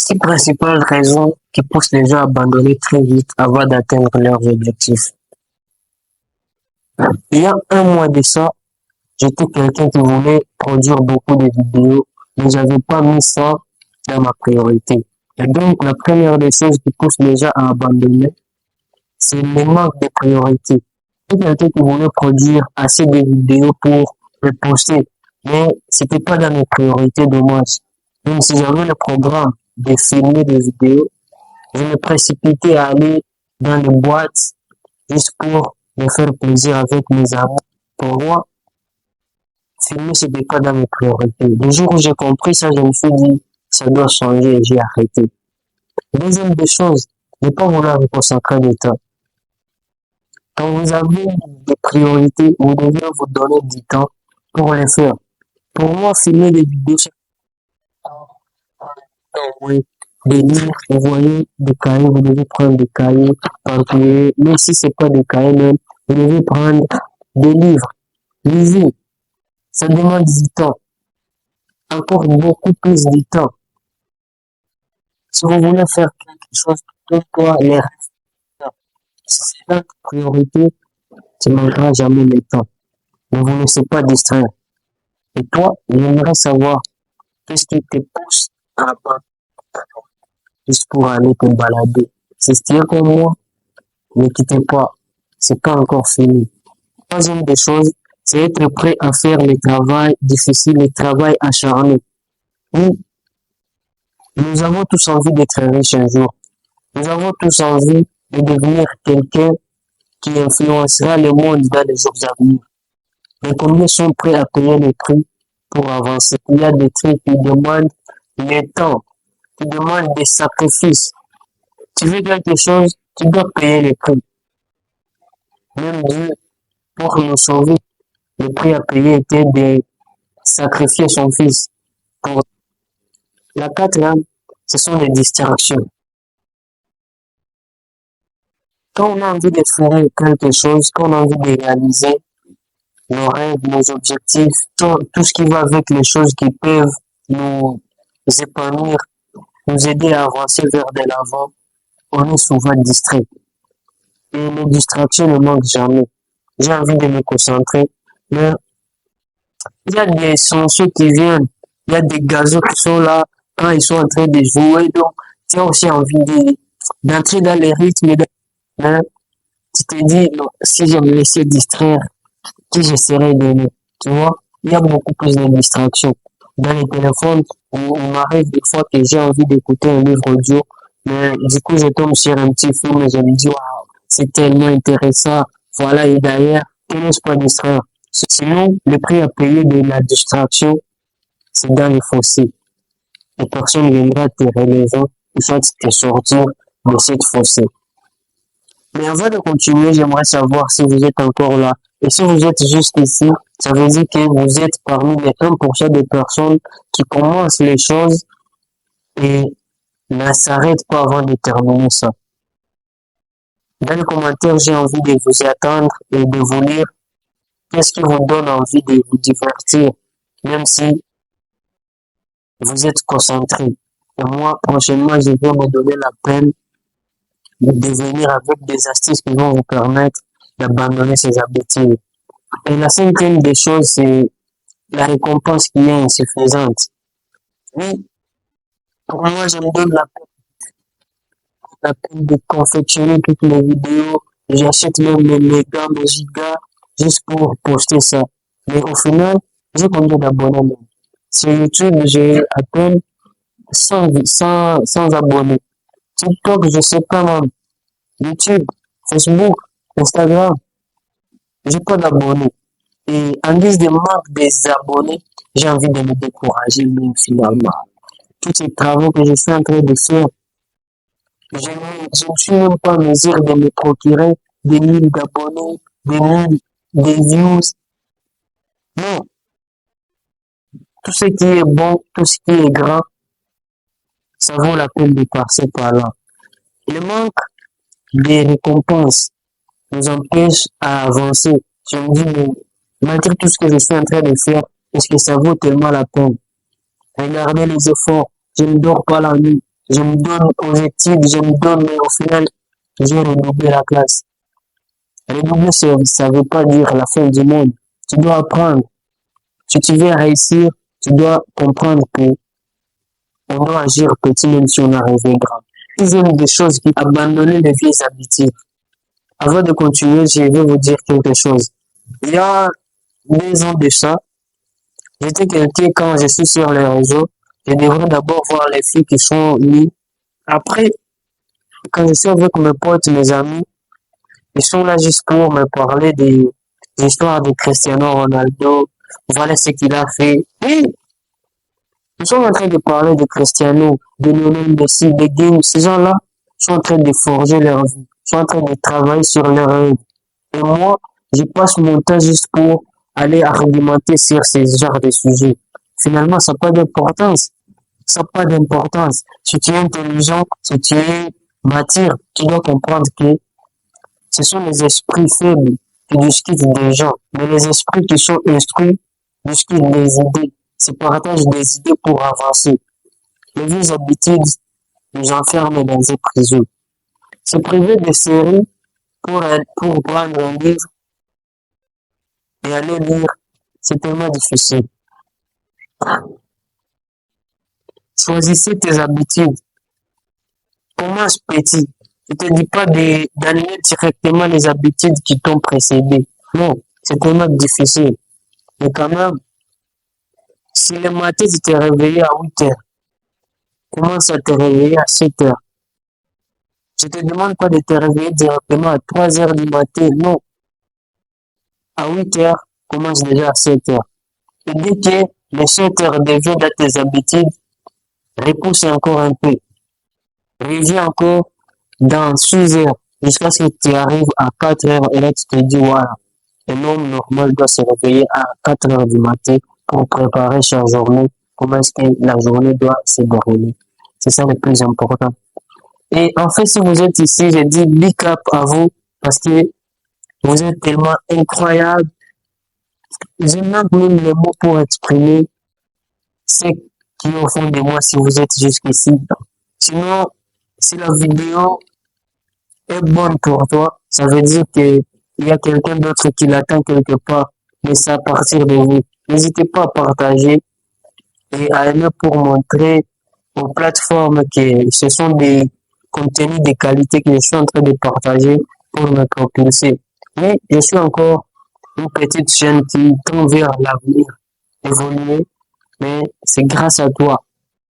Six principales raisons qui poussent les gens à abandonner très vite avant d'atteindre leurs objectifs. Il y a un mois de ça, j'étais quelqu'un qui voulait produire beaucoup de vidéos, mais j'avais pas mis ça dans ma priorité. Et donc, la première des choses qui pousse les gens à abandonner, c'est le manque de priorité. J'étais quelqu'un qui voulait produire assez de vidéos pour les poster, mais c'était pas dans mes priorités dommage. Donc, si j'avais le programme de filmer des vidéos, je me précipitais à aller dans les boîtes juste pour me faire plaisir avec mes amis. Pour moi, filmer, c'était pas dans mes priorités. Le jour où j'ai compris ça, je me suis dit, ça doit changer et j'ai arrêté. Deuxième des choses, ne pas vouloir me consacrer du temps. Quand vous avez des priorités, vous devez vous donner du temps pour les faire. Pour moi, filmer des vidéos, c'est oui, des livres, vous voyez, des cahiers, vous devez prendre des cahiers, papier, même si c'est pas des cahiers même, vous devez prendre des livres, lisez, ça demande du temps, encore beaucoup plus de temps. Si vous voulez faire quelque chose, pourquoi les restants? Si c'est notre priorité, tu ne manqueras jamais le temps. Ne vous laissez pas distraire. Et toi, j'aimerais savoir qu'est-ce qui te pousse à pas juste pour aller te balader. Si c'est comme moi, ne quittez pas. C'est pas encore fini. Troisième des choses, c'est être prêt à faire le travail difficile, le travail acharné. Oui, nous avons tous envie d'être riches un jour. Nous avons tous envie de devenir quelqu'un qui influencera le monde dans les jours à venir. Mais combien sont prêts à payer le prix pour avancer? Il y a des trucs qui demandent le temps, qui demandent des sacrifices. Tu veux quelque chose, tu dois payer le prix. Même Dieu, pour nous sauver, le prix à payer était de sacrifier son fils. Pour la quatrième, ce sont les distractions. Quand on a envie de faire quelque chose, quand on a envie de réaliser nos rêves, nos objectifs, tout ce qui va avec les choses qui peuvent nous épanouir, nous aider à avancer vers de l'avant, on est souvent distrait. Et les distractions ne manquent jamais. J'ai envie de me concentrer, mais il y a des chansons qui viennent, il y a des gazons qui sont là quand ils sont en train de jouer, donc tu as aussi envie d'entrer dans les rythmes, mais tu te dis, non, si je me laissais distraire, qui j'essaierai d'aimer, tu vois, il y a beaucoup plus de distractions. Dans les téléphones, on m'arrive des fois que j'ai envie d'écouter un livre audio, mais du coup, je tombe sur un petit film et je me dis, waouh, c'est tellement intéressant. Voilà, et d'ailleurs, que ne pas distraire? Sinon, le prix à payer de la distraction, c'est dans les fossés. Et personne ne viendra te relever, il faut te sortir de cette fossé. Mais avant de continuer, j'aimerais savoir si vous êtes encore là. Et si vous êtes juste ici, ça veut dire que vous êtes parmi les 1% des personnes qui commencent les choses et ne s'arrêtent pas avant de terminer ça. Dans les commentaires, j'ai envie de vous attendre et de vous lire qu'est-ce qui vous donne envie de vous divertir, même si vous êtes concentré. Et moi, prochainement, je vais me donner la peine de venir avec des astuces qui vont vous permettre d'abandonner ces habitudes. Et la cinquième des choses, c'est la récompense qui est insuffisante. Oui, pour moi, je me donne la peine de confectionner toutes les vidéos. J'achète même les mégas, les gigas, juste pour poster ça. Mais au final, j'ai combien d'abonnés? Sur YouTube, j'ai à peine 100 abonnés. TikTok, je sais pas même. YouTube, Facebook, Instagram, j'ai pas d'abonnés. Et en guise de manque des abonnés, j'ai envie de me décourager même finalement. Tous ces travaux que je suis en train de faire, je ne suis même pas en mesure de me procurer des 1000 d'abonnés, des views. Non, tout ce qui est bon, tout ce qui est grand, ça vaut la peine de passer par là. Le manque des récompenses nous empêche à avancer. Je me dis, mais malgré tout ce que je suis en train de faire, est-ce que ça vaut tellement la peine? Regardez les efforts. Je ne dors pas la nuit. je me donne aux études, je me donne, mais au final, j'ai redoublé la classe. Redoubler, ça veut pas dire la fin du monde. Tu dois apprendre. Si tu veux réussir, tu dois comprendre que on doit agir petit même si on a rêvé grand. Toujours des choses qui abandonner les vieilles habitudes. Avant de continuer, je vais vous dire quelque chose. Il y a 2 ans de ça, j'étais quelqu'un quand je suis sur les réseaux, je devrais d'abord voir les filles qui sont nues. Après, quand je suis avec mes potes, mes amis, ils sont là juste pour me parler des histoires de Cristiano Ronaldo. Voilà ce qu'il a fait. Oui, ils sont en train de parler de Cristiano, de Lionel Messi, de Game. Ces gens-là sont en train de forger leur vie, sont en train de travailler sur leur rêve. Et moi, je passe mon temps juste pour aller argumenter sur ces genres de sujets. Finalement, ça n'a pas d'importance. Ça n'a pas d'importance. Si tu es intelligent, si tu es mature, tu dois comprendre que ce sont les esprits faibles qui discutent des gens. Mais les esprits qui sont instruits discutent des idées, se partagent des idées pour avancer. Les vieilles habitudes nous enferment dans des prisons. Se priver de séries pour prendre un livre et aller lire, c'est tellement difficile. Choisissez tes habitudes. Commence petit. Je te dis pas d'annuler directement les habitudes qui t'ont précédé. Non, c'est tellement difficile. Mais quand même, si le matin tu t'es réveillé à 8 heures, commence à te réveiller à 7 heures. Je te demande pas de te réveiller directement à 3 heures du matin. Non, à 8 heures, commence déjà à 7 heures. Et dès que les 7 heures deviennent dans tes habitudes, repousse encore un peu. Reviens encore dans 6 heures jusqu'à ce que tu arrives à 4 heures et là tu te dis voilà, un homme normal doit se réveiller à 4 heures du matin pour préparer sa journée, comment est-ce que la journée doit se dérouler. C'est ça le plus important. Et en fait, si vous êtes ici, je dis big up à vous parce que vous êtes tellement incroyable. J'ai même les mots pour exprimer ce qui est au fond de moi si vous êtes jusqu'ici. Sinon, si la vidéo est bonne pour toi, ça veut dire qu'il y a quelqu'un d'autre qui l'attend quelque part, mais c'est à partir de vous. N'hésitez pas à partager et à aimer pour montrer aux plateformes que ce sont des contenus de qualité que je suis en train de partager pour me propulser. Mais je suis encore une petite chaîne qui tend vers l'avenir, évoluer, mais c'est grâce à toi.